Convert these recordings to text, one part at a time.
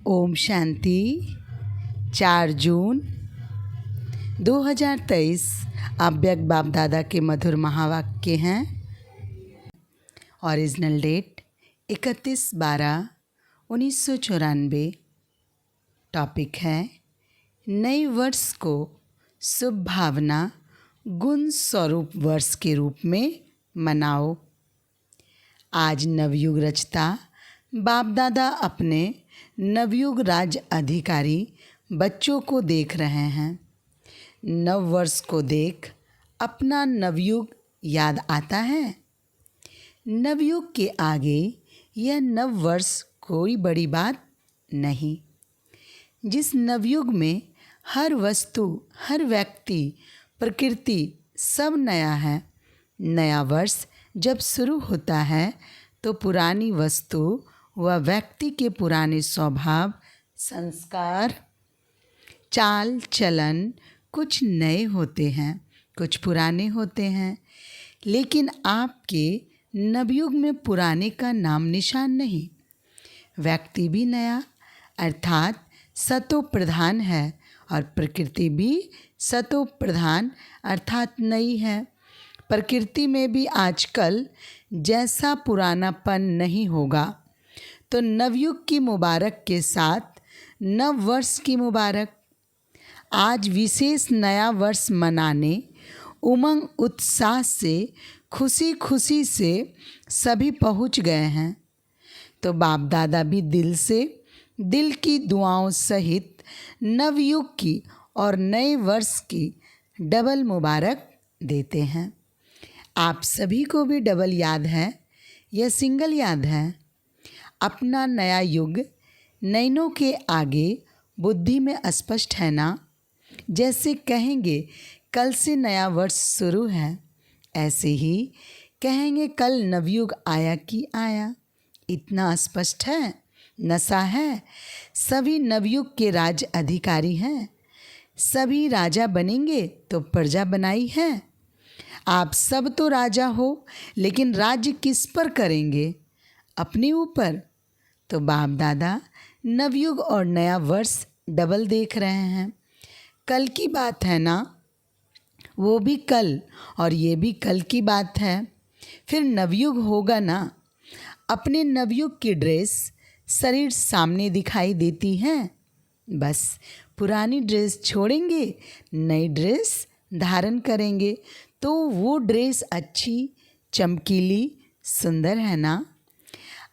ओम शांति। 4 जून 2023 अव्यक्त बाप दादा के मधुर महावाक्य हैं। Original date 31/12/1994। टॉपिक है नए वर्ष को शुभ भावना गुण स्वरूप वर्ष के रूप में मनाओ। आज नवयुग रचता बाप दादा अपने नवयुग राज्य अधिकारी बच्चों को देख रहे हैं। नव वर्ष को देख अपना नवयुग याद आता है। नवयुग के आगे यह नव वर्ष कोई बड़ी बात नहीं। जिस नवयुग में हर वस्तु, हर व्यक्ति, प्रकृति सब नया है। नया वर्ष जब शुरू होता है तो पुरानी वस्तु व व्यक्ति के पुराने स्वभाव, संस्कार, चाल चलन कुछ नए होते हैं, कुछ पुराने होते हैं। लेकिन आपके नवयुग में पुराने का नाम निशान नहीं। व्यक्ति भी नया अर्थात सतो प्रधान है और प्रकृति भी सतो प्रधान अर्थात नई है। प्रकृति में भी आजकल जैसा पुरानापन नहीं होगा। तो नवयुग की मुबारक के साथ नव वर्ष की मुबारक। आज विशेष नया वर्ष मनाने उमंग उत्साह से खुशी खुशी से सभी पहुंच गए हैं। तो बाप दादा भी दिल से, दिल की दुआओं सहित नवयुग की और नए वर्ष की डबल मुबारक देते हैं। आप सभी को भी डबल याद है या सिंगल याद है? अपना नया युग नैनों के आगे बुद्धि में स्पष्ट है ना। जैसे कहेंगे कल से नया वर्ष शुरू है, ऐसे ही कहेंगे कल नवयुग आया कि आया। इतना स्पष्ट है, नशा है। सभी नवयुग के राज अधिकारी हैं। सभी राजा बनेंगे तो प्रजा बनाई है। आप सब तो राजा हो, लेकिन राज्य किस पर करेंगे? अपने ऊपर। तो बाप दादा नवयुग और नया वर्ष डबल देख रहे हैं। कल की बात है ना, वो भी कल और ये भी कल की बात है। फिर नवयुग होगा ना। अपने नवयुग की ड्रेस शरीर सामने दिखाई देती है। बस पुरानी ड्रेस छोड़ेंगे, नई ड्रेस धारण करेंगे तो वो ड्रेस अच्छी, चमकीली, सुंदर है ना।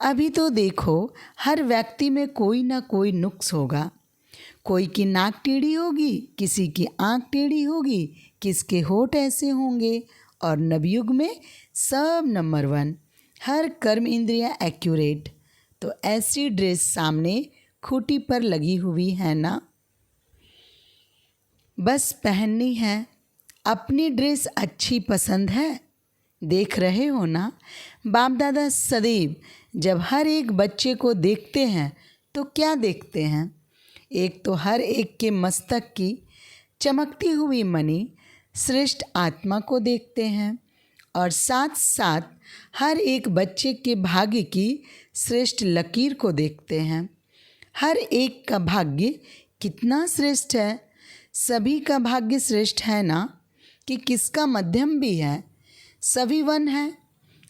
अभी तो देखो हर व्यक्ति में कोई ना कोई नुक्स होगा। कोई की नाक टेढ़ी होगी, किसी की आँख टेढ़ी होगी, किसके होठ ऐसे होंगे। और नवयुग में सब नंबर 1, हर कर्म इंद्रियाँ एक्यूरेट। तो ऐसी ड्रेस सामने खूंटी पर लगी हुई है ना, बस पहननी है। अपनी ड्रेस अच्छी पसंद है, देख रहे हो ना। बाप दादा सदैव जब हर एक बच्चे को देखते हैं तो क्या देखते हैं? एक तो हर एक के मस्तक की चमकती हुई मणि श्रेष्ठ आत्मा को देखते हैं और साथ साथ हर एक बच्चे के भाग्य की श्रेष्ठ लकीर को देखते हैं। हर एक का भाग्य कितना श्रेष्ठ है। सभी का भाग्य श्रेष्ठ है ना, कि किसका मध्यम भी है। सभी 1 है,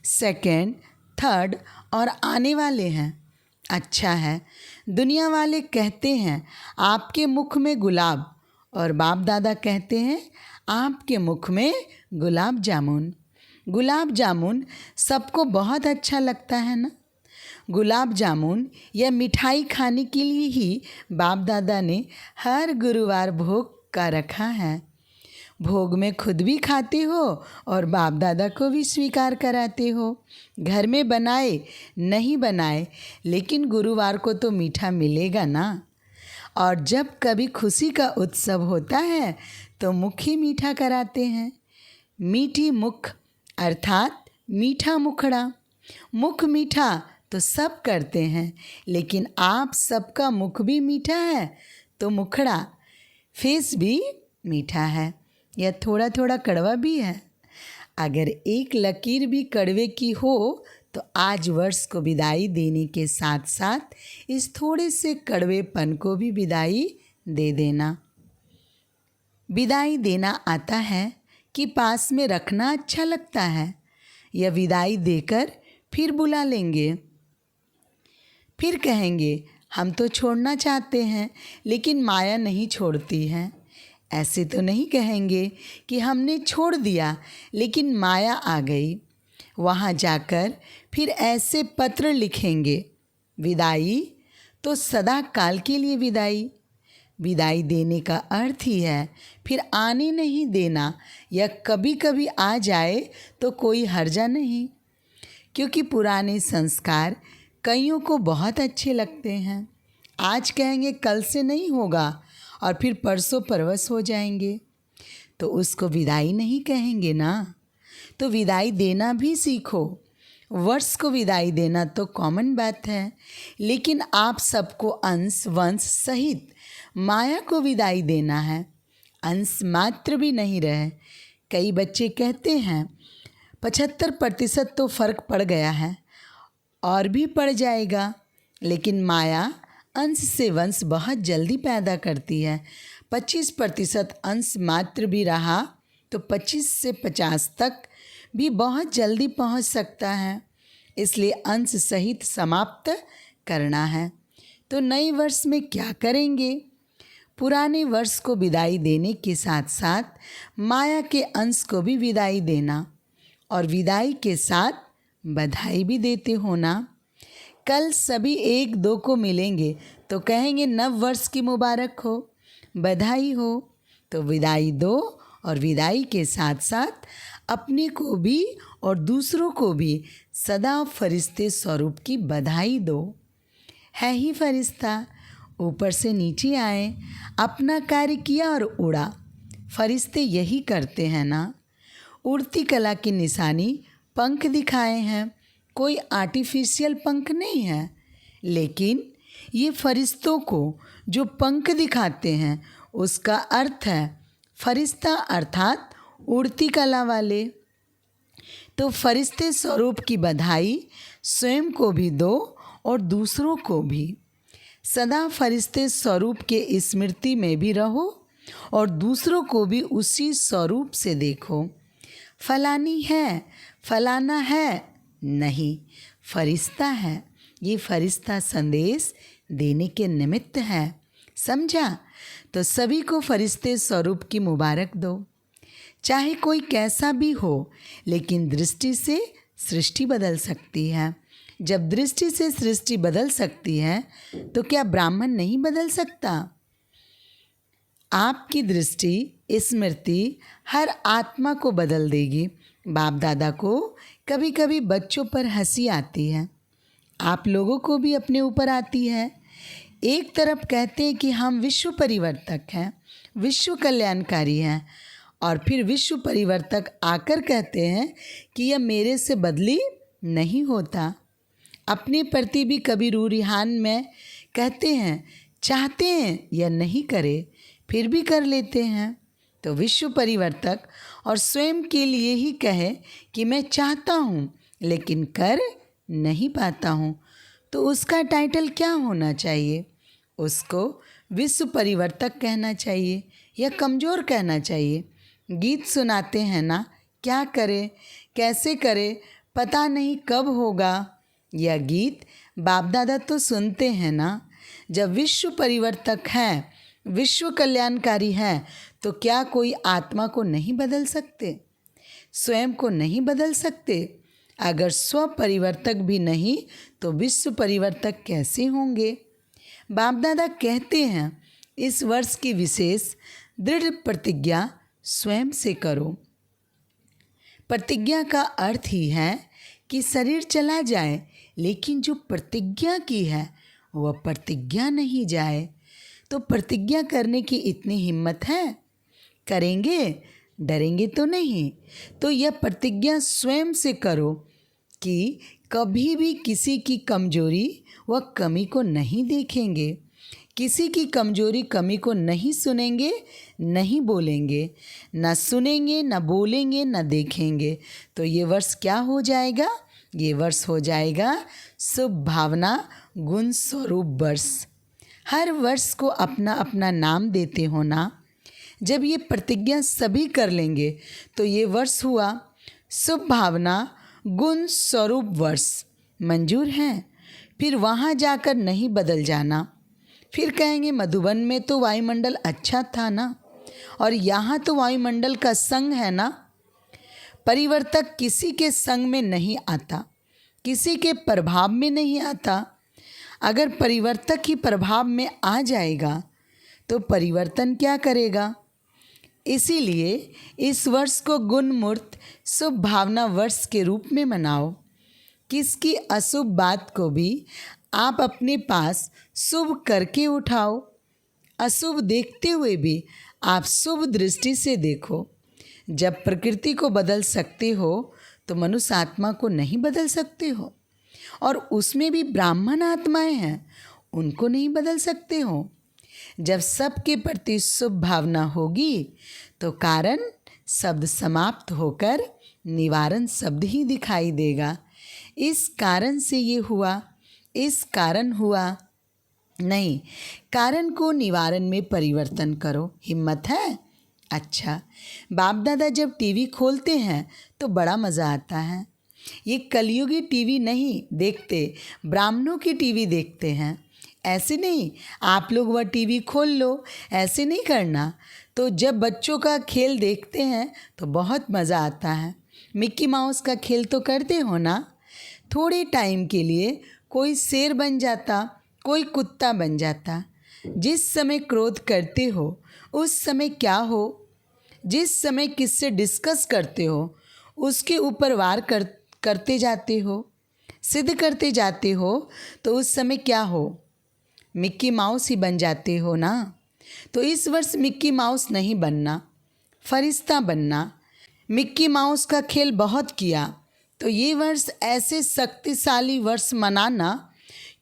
सेकंड, थर्ड और आने वाले हैं। अच्छा है। दुनिया वाले कहते हैं आपके मुख में गुलाब, और बाप दादा कहते हैं आपके मुख में गुलाब जामुन। गुलाब जामुन सबको बहुत अच्छा लगता है ना। गुलाब जामुन या मिठाई खाने के लिए ही बाप दादा ने हर गुरुवार भोग का रखा है। भोग में खुद भी खाते हो और बाप दादा को भी स्वीकार कराते हो। घर में बनाए नहीं बनाए, लेकिन गुरुवार को तो मीठा मिलेगा ना। और जब कभी खुशी का उत्सव होता है तो मुख ही मीठा कराते हैं। मीठी मुख अर्थात मीठा मुखड़ा। मुख मीठा तो सब करते हैं, लेकिन आप सबका मुख भी मीठा है तो मुखड़ा, फेस भी मीठा है या थोड़ा थोड़ा कड़वा भी है। अगर एक लकीर भी कड़वे की हो तो आज वर्ष को विदाई देने के साथ साथ इस थोड़े से कड़वेपन को भी विदाई दे देना। विदाई देना आता है कि पास में रखना अच्छा लगता है, या विदाई देकर फिर बुला लेंगे, फिर कहेंगे हम तो छोड़ना चाहते हैं लेकिन माया नहीं छोड़ती है। ऐसे तो नहीं कहेंगे कि हमने छोड़ दिया लेकिन माया आ गई। वहाँ जाकर फिर ऐसे पत्र लिखेंगे, विदाई तो सदा काल के लिए विदाई। विदाई देने का अर्थ ही है फिर आने नहीं देना, या कभी कभी आ जाए तो कोई हर्जा नहीं, क्योंकि पुराने संस्कार कईयों को बहुत अच्छे लगते हैं। आज कहेंगे कल से नहीं होगा और फिर परसों परवश हो जाएंगे, तो उसको विदाई नहीं कहेंगे ना। तो विदाई देना भी सीखो। वर्ष को विदाई देना तो कॉमन बात है, लेकिन आप सबको अंश वंश सहित माया को विदाई देना है। अंश मात्र भी नहीं रहे। कई बच्चे कहते हैं 75% तो फर्क पड़ गया है और भी पड़ जाएगा, लेकिन माया अंश से वंश बहुत जल्दी पैदा करती है। 25% अंश मात्र भी रहा तो 25 से 50 तक भी बहुत जल्दी पहुंच सकता है। इसलिए अंश सहित समाप्त करना है। तो नए वर्ष में क्या करेंगे? पुराने वर्ष को विदाई देने के साथ साथ माया के अंश को भी विदाई देना, और विदाई के साथ बधाई भी देते हो ना। कल सभी एक दो को मिलेंगे तो कहेंगे नव वर्ष की मुबारक हो, बधाई हो। तो विदाई दो, और विदाई के साथ साथ अपने को भी और दूसरों को भी सदा फरिश्ते स्वरूप की बधाई दो। है ही फरिश्ता, ऊपर से नीचे आए, अपना कार्य किया और उड़ा। फरिश्ते यही करते हैं ना। उड़ती कला की निशानी पंख दिखाए हैं, कोई आर्टिफिशियल पंख नहीं है, लेकिन ये फरिश्तों को जो पंख दिखाते हैं उसका अर्थ है फरिश्ता, अर्थात उड़ती कला वाले। तो फरिश्ते स्वरूप की बधाई स्वयं को भी दो और दूसरों को भी। सदा फरिश्ते स्वरूप के स्मृति में भी रहो और दूसरों को भी उसी स्वरूप से देखो। फलानी है, फलाना है नहीं, फरिश्ता है। ये फरिश्ता संदेश देने के निमित्त है, समझा? तो सभी को फरिश्ते स्वरूप की मुबारक दो। चाहे कोई कैसा भी हो, लेकिन दृष्टि से सृष्टि बदल सकती है। जब दृष्टि से सृष्टि बदल सकती है तो क्या ब्राह्मण नहीं बदल सकता? आपकी दृष्टि, स्मृति हर आत्मा को बदल देगी। बाप दादा को कभी कभी बच्चों पर हंसी आती है, आप लोगों को भी अपने ऊपर आती है। एक तरफ कहते हैं कि हम विश्व परिवर्तक हैं, विश्व कल्याणकारी हैं, और फिर विश्व परिवर्तक आकर कहते हैं कि यह मेरे से बदली नहीं होता। अपने प्रति भी कभी रूरिहान में कहते हैं, चाहते हैं या नहीं करे फिर भी कर लेते हैं। तो विश्व परिवर्तक और स्वयं के लिए ही कहे कि मैं चाहता हूँ लेकिन कर नहीं पाता हूँ, तो उसका टाइटल क्या होना चाहिए? उसको विश्व परिवर्तक कहना चाहिए या कमज़ोर कहना चाहिए? गीत सुनाते हैं ना, क्या करे कैसे करे पता नहीं कब होगा। यह गीत बाप दादा तो सुनते हैं ना। जब विश्व परिवर्तक है, विश्व कल्याणकारी है, तो क्या कोई आत्मा को नहीं बदल सकते? स्वयं को नहीं बदल सकते? अगर स्व परिवर्तक भी नहीं तो विश्व परिवर्तक कैसे होंगे? बाप दादा कहते हैं इस वर्ष की विशेष दृढ़ प्रतिज्ञा स्वयं से करो। प्रतिज्ञा का अर्थ ही है कि शरीर चला जाए, लेकिन जो प्रतिज्ञा की है वह प्रतिज्ञा नहीं जाए। तो प्रतिज्ञा करने की इतनी हिम्मत है? करेंगे, डरेंगे तो नहीं। तो यह प्रतिज्ञा स्वयं से करो कि कभी भी किसी की कमजोरी व कमी को नहीं देखेंगे, किसी की कमजोरी कमी को नहीं सुनेंगे, नहीं बोलेंगे, न सुनेंगे, न बोलेंगे, न देखेंगे। तो ये वर्ष क्या हो जाएगा? ये वर्ष हो जाएगा शुभ भावना गुण स्वरूप वर्ष। हर वर्ष को अपना अपना नाम देते हो ना। जब ये प्रतिज्ञा सभी कर लेंगे तो ये वर्ष हुआ शुभ भावना गुण स्वरूप वर्ष। मंजूर है? फिर वहाँ जाकर नहीं बदल जाना। फिर कहेंगे मधुबन में तो वायुमंडल अच्छा था ना, और यहाँ तो वायुमंडल का संग है ना। परिवर्तक किसी के संग में नहीं आता, किसी के प्रभाव में नहीं आता। अगर परिवर्तक ही प्रभाव में आ जाएगा तो परिवर्तन क्या करेगा? इसीलिए इस वर्ष को गुणमूर्त शुभ भावना वर्ष के रूप में मनाओ। किसकी अशुभ बात को भी आप अपने पास शुभ करके उठाओ। अशुभ देखते हुए भी आप शुभ दृष्टि से देखो। जब प्रकृति को बदल सकते हो तो मनुष्य आत्मा को नहीं बदल सकते हो, और उसमें भी ब्राह्मण आत्माएं हैं, उनको नहीं बदल सकते हो। जब सबके प्रति शुभ भावना होगी तो कारण शब्द समाप्त होकर निवारण शब्द ही दिखाई देगा। इस कारण से ये हुआ, इस कारण हुआ नहीं, कारण को निवारण में परिवर्तन करो। हिम्मत है? अच्छा, बाप दादा जब टीवी खोलते हैं तो बड़ा मज़ा आता है। ये कलयुगी टीवी नहीं देखते, ब्राह्मणों की टीवी देखते हैं। ऐसे नहीं आप लोग वह टीवी खोल लो, ऐसे नहीं करना। तो जब बच्चों का खेल देखते हैं तो बहुत मज़ा आता है। मिक्की माउस का खेल तो करते हो ना। थोड़े टाइम के लिए कोई शेर बन जाता, कोई कुत्ता बन जाता। जिस समय क्रोध करते हो उस समय क्या हो, जिस समय किससे डिस्कस करते हो उसके ऊपर वार करते जाते हो, सिद्ध करते जाते हो, तो उस समय क्या हो? मिक्की माउस ही बन जाते हो ना। तो इस वर्ष मिक्की माउस नहीं बनना, फरिश्ता बनना। मिक्की माउस का खेल बहुत किया तो ये वर्ष ऐसे शक्तिशाली वर्ष मनाना,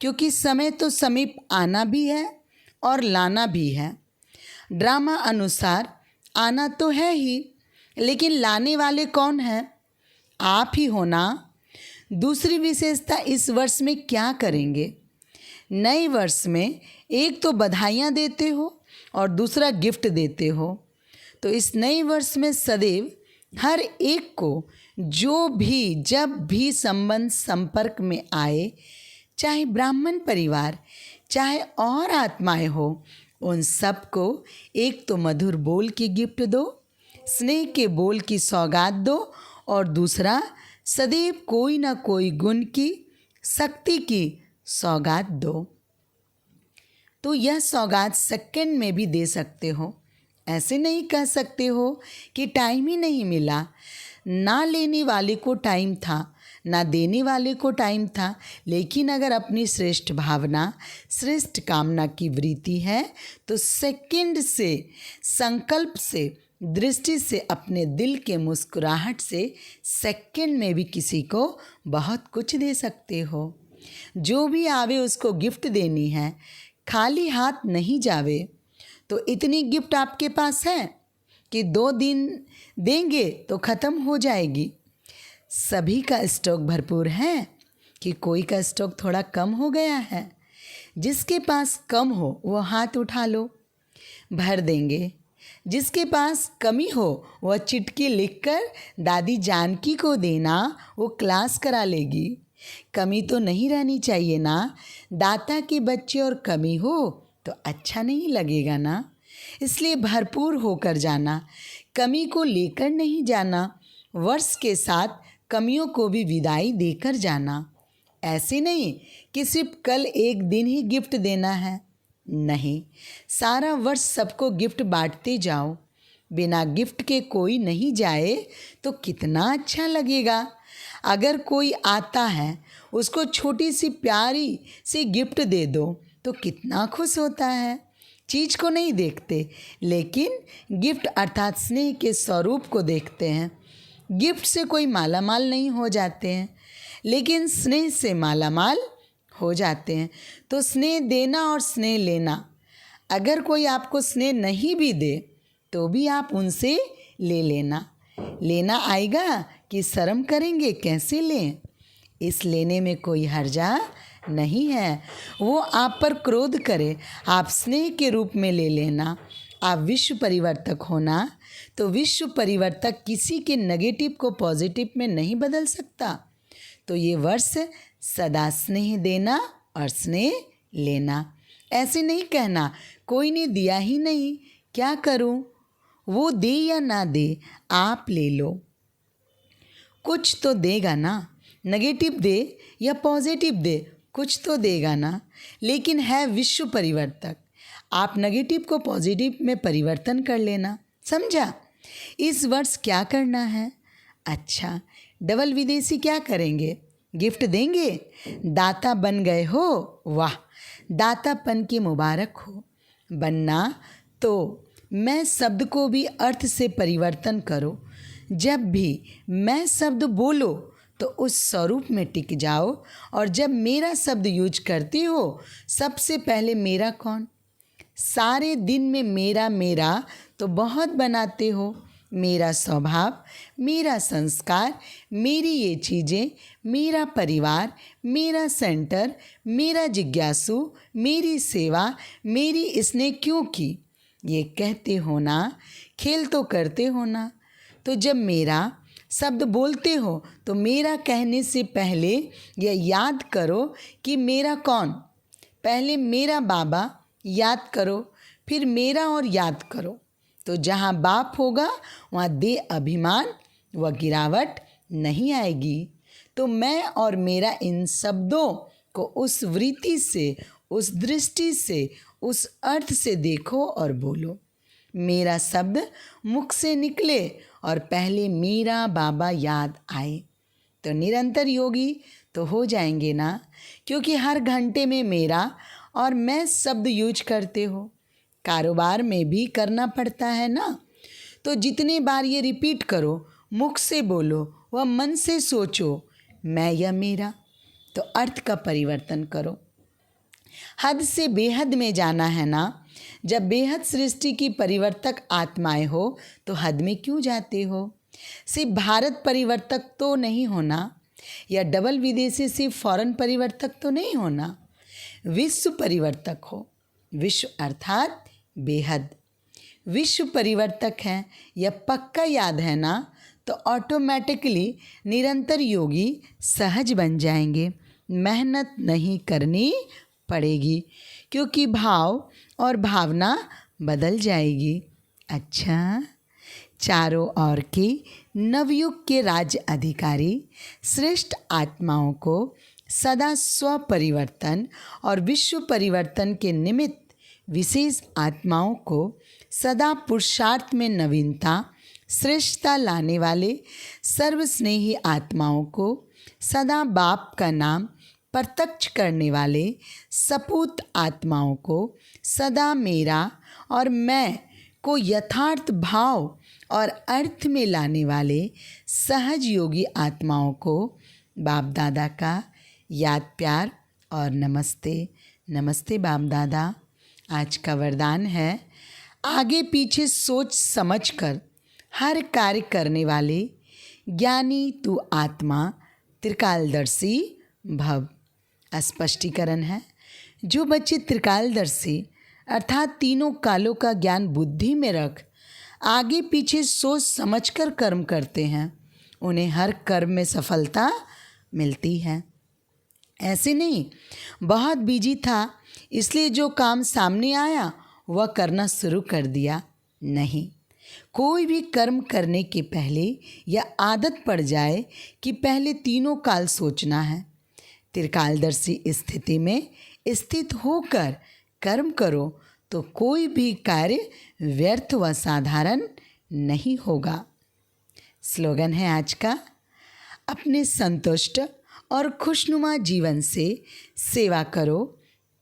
क्योंकि समय तो समीप आना भी है और लाना भी है। ड्रामा अनुसार आना तो है ही, लेकिन लाने वाले कौन हैं? आप ही हो ना। दूसरी विशेषता, इस वर्ष में क्या करेंगे? नए वर्ष में एक तो बधाइयाँ देते हो और दूसरा गिफ्ट देते हो। तो इस नए वर्ष में सदैव हर एक को जो भी जब भी संबंध संपर्क में आए, चाहे ब्राह्मण परिवार चाहे और आत्माएं हो, उन सबको एक तो मधुर बोल की गिफ्ट दो, स्नेह के बोल की सौगात दो, और दूसरा सदैव कोई ना कोई गुण की, शक्ति की सौगात दो। तो यह सौगात सेकंड में भी दे सकते हो। ऐसे नहीं कह सकते हो कि टाइम ही नहीं मिला। ना लेने वाले को टाइम था, ना देने वाले को टाइम था। लेकिन अगर अपनी श्रेष्ठ भावना, श्रेष्ठ कामना की वृत्ति है तो सेकंड से, संकल्प से, दृष्टि से, अपने दिल के मुस्कुराहट से सेकंड में भी किसी को बहुत कुछ दे सकते हो। जो भी आवे उसको गिफ्ट देनी है, खाली हाथ नहीं जावे। तो इतनी गिफ्ट आपके पास है कि 2 दिन देंगे तो ख़त्म हो जाएगी। सभी का स्टॉक भरपूर है कि कोई का स्टॉक थोड़ा कम हो गया है? जिसके पास कम हो वो हाथ उठा लो, भर देंगे। जिसके पास कमी हो वह चिट्ठी लिखकर दादी जानकी को देना, वो क्लास करा लेगी। कमी तो नहीं रहनी चाहिए ना। दाता के बच्चे और कमी हो तो अच्छा नहीं लगेगा ना। इसलिए भरपूर होकर जाना, कमी को लेकर नहीं जाना। वर्ष के साथ कमियों को भी विदाई देकर जाना। ऐसे नहीं कि सिर्फ कल एक दिन ही गिफ्ट देना है, नहीं, सारा वर्ष सबको गिफ्ट बांटते जाओ। बिना गिफ्ट के कोई नहीं जाए तो कितना अच्छा लगेगा। अगर कोई आता है उसको छोटी सी प्यारी सी गिफ्ट दे दो तो कितना खुश होता है। चीज़ को नहीं देखते, लेकिन गिफ्ट अर्थात स्नेह के स्वरूप को देखते हैं। गिफ्ट से कोई मालामाल नहीं हो जाते हैं, लेकिन स्नेह से मालामाल हो जाते हैं। तो स्नेह देना और स्नेह लेना, अगर कोई आपको स्नेह नहीं भी दे तो भी आप उनसे ले लेना। लेना आएगा कि शर्म करेंगे कैसे लें? इस लेने में कोई हर्जा नहीं है। वो आप पर क्रोध करे, आप स्नेह के रूप में ले लेना। आप विश्व परिवर्तक होना, तो विश्व परिवर्तक किसी के नेगेटिव को पॉजिटिव में नहीं बदल सकता। तो ये वर्ष सदा स्नेह देना और स्नेह लेना। ऐसे नहीं कहना कोई ने दिया ही नहीं, क्या करूं? वो दे या ना दे, आप ले लो। कुछ तो देगा ना, नेगेटिव दे या पॉजिटिव दे, कुछ तो देगा ना। लेकिन है विश्व परिवर्तक, आप नेगेटिव को पॉजिटिव में परिवर्तन कर लेना। समझा? इस वर्ष क्या करना है? अच्छा, डबल विदेशी क्या करेंगे? गिफ्ट देंगे। दाता बन गए हो, वाह, दातापन की मुबारक हो। बनना तो मैं शब्द को भी अर्थ से परिवर्तन करो। जब भी मैं शब्द बोलो तो उस स्वरूप में टिक जाओ। और जब मेरा शब्द यूज करते हो, सबसे पहले मेरा कौन? सारे दिन में मेरा मेरा तो बहुत बनाते हो। मेरा स्वभाव, मेरा संस्कार, मेरी ये चीज़ें, मेरा परिवार, मेरा सेंटर, मेरा जिज्ञासु, मेरी सेवा, मेरी इसने क्यों की, ये कहते हो ना, खेल तो करते हो ना। तो जब मेरा शब्द बोलते हो तो मेरा कहने से पहले यह याद करो कि मेरा कौन। पहले मेरा बाबा याद करो, फिर मेरा और याद करो। तो जहाँ बाप होगा वहाँ दे अभिमान व गिरावट नहीं आएगी। तो मैं और मेरा इन शब्दों को उस वृत्ति से, उस दृष्टि से, उस अर्थ से देखो और बोलो। मेरा शब्द मुख से निकले और पहले मेरा बाबा याद आए, तो निरंतर योगी तो हो जाएंगे ना। क्योंकि हर घंटे में मेरा और मैं शब्द यूज करते हो। कारोबार में भी करना पड़ता है ना। तो जितने बार ये रिपीट करो, मुख से बोलो व मन से सोचो, मैं या मेरा, तो अर्थ का परिवर्तन करो। हद से बेहद में जाना है ना। जब बेहद सृष्टि की परिवर्तक आत्माएं हो तो हद में क्यों जाते हो? सिर्फ भारत परिवर्तक तो नहीं होना, या डबल विदेशी सिर्फ फॉरेन परिवर्तक तो नहीं होना। विश्व परिवर्तक हो। विश्व अर्थात बेहद। विश्व परिवर्तक है, यह पक्का याद है ना। तो ऑटोमेटिकली निरंतर योगी सहज बन जाएंगे। मेहनत नहीं करनी पड़ेगी, क्योंकि भाव और भावना बदल जाएगी। अच्छा, चारों ओर के नवयुग के राज्य अधिकारी श्रेष्ठ आत्माओं को सदा स्व परिवर्तन और विश्व परिवर्तन के निमित्त विशेष आत्माओं को सदा पुरुषार्थ में नवीनता, श्रेष्ठता लाने वाले सर्वस्नेही आत्माओं को सदा बाप का नाम प्रत्यक्ष करने वाले सपूत आत्माओं को सदा मेरा और मैं को यथार्थ भाव और अर्थ में लाने वाले सहज योगी आत्माओं को बाप दादा का याद, प्यार और नमस्ते। नमस्ते बाप दादा। आज का वरदान है, आगे पीछे सोच समझकर हर कार्य करने वाले ज्ञानी तू आत्मा त्रिकालदर्शी भव। स्पष्टीकरण है, जो बच्चे त्रिकालदर्शी अर्थात तीनों कालों का ज्ञान बुद्धि में रख आगे पीछे सोच समझकर कर्म करते हैं, उन्हें हर कर्म में सफलता मिलती है। ऐसे नहीं बहुत बिजी था इसलिए जो काम सामने आया वह करना शुरू कर दिया, नहीं। कोई भी कर्म करने के पहले यह आदत पड़ जाए कि पहले तीनों काल सोचना है। त्रिकालदर्शी स्थिति में स्थित होकर कर्म करो तो कोई भी कार्य व्यर्थ व साधारण नहीं होगा। स्लोगन है आज का, अपने संतुष्ट और खुशनुमा जीवन से सेवा करो,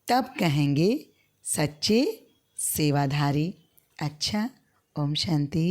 तब कहेंगे सच्चे सेवाधारी। अच्छा, ओम शांति।